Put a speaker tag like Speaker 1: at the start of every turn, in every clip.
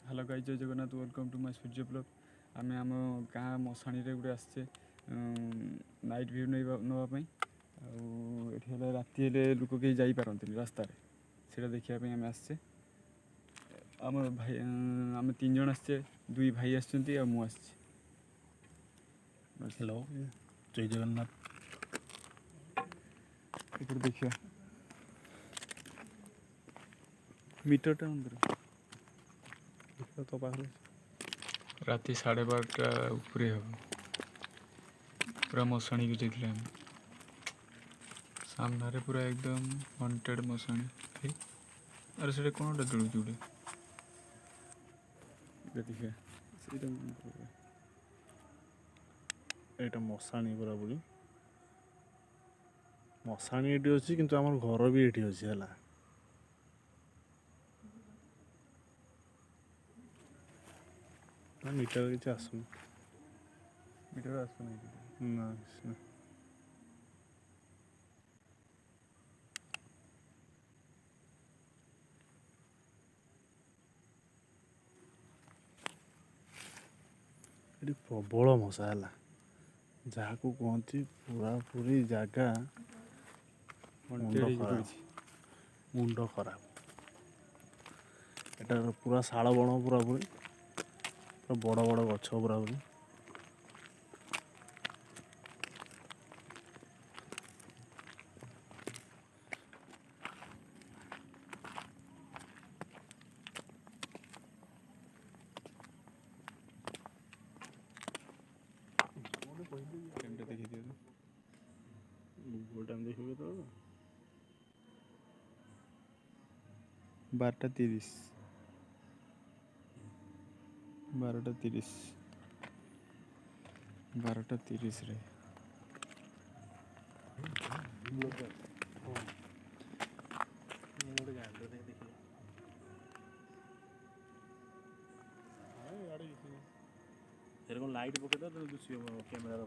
Speaker 1: Hello guys, जय Jagannath, welcome to my Surya blog. आम आम गाँ मशाणी गोटे आसचे नाइट व्यू नापी आए राति लोक कहीं जापारती रास्त से देखा आम आसचे आम भाई आम 3 जन आसचे 2 भाई आसछन्ति मु आसछि।
Speaker 2: हेलो जय जगन्नाथ।
Speaker 1: देखिए मीटरटा अंदर
Speaker 2: तो पास
Speaker 1: राति 12:30 उपरे हम पूरा मशाणी की जाइए सामने पूरा एकदम हंटेड मशाणी। अरे से कौन गोटे जुड़े जुड़े देखिए
Speaker 2: एटा मशाणी पूरा पूरी मशाणी एटी अच्छी किंतु आम घर भी एटी अच्छी है मीटर किसी आसुन
Speaker 1: मीटर आसुना
Speaker 2: ना ये प्रबल मशा है जहाँ को कहती पूरा पूरी जगह मुंड खराब एटा पूरा शाल बण पूरा पूरी बड़ बड़ गछ पूरा पूरी टाइम देखिए तो
Speaker 1: 12:30 12:30 रे
Speaker 2: लाइट पकड़ कैमेरा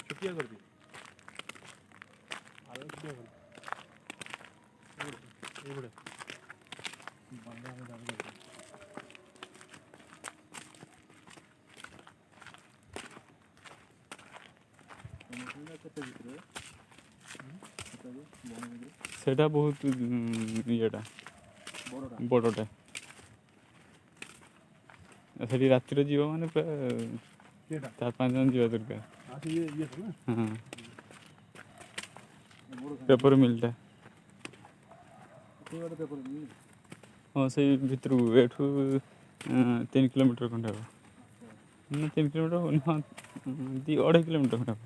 Speaker 2: छुट्टिया कर दी
Speaker 1: सेटा बहुत येटा बड़टा से राति जीव माने 4-5 जन जीवा दरकार। हाँ पेपर मिलता हाँ से भर को 3 किलोमीटर खंडे हम ना 3 किलोमीटर हाँ 2-2.5 किलोमीटर खंडे हम।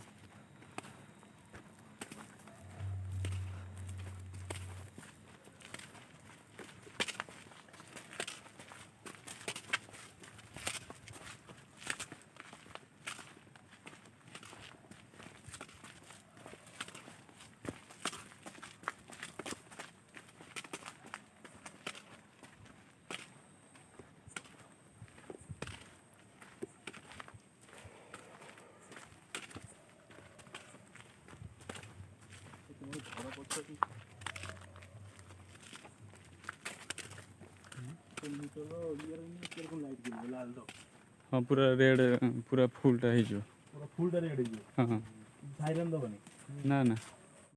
Speaker 1: हाँ पूरा रेड पूरा फुलटा हो
Speaker 2: पूरा फुलटा रेड
Speaker 1: हाँ
Speaker 2: साइरन दबनी
Speaker 1: ना ना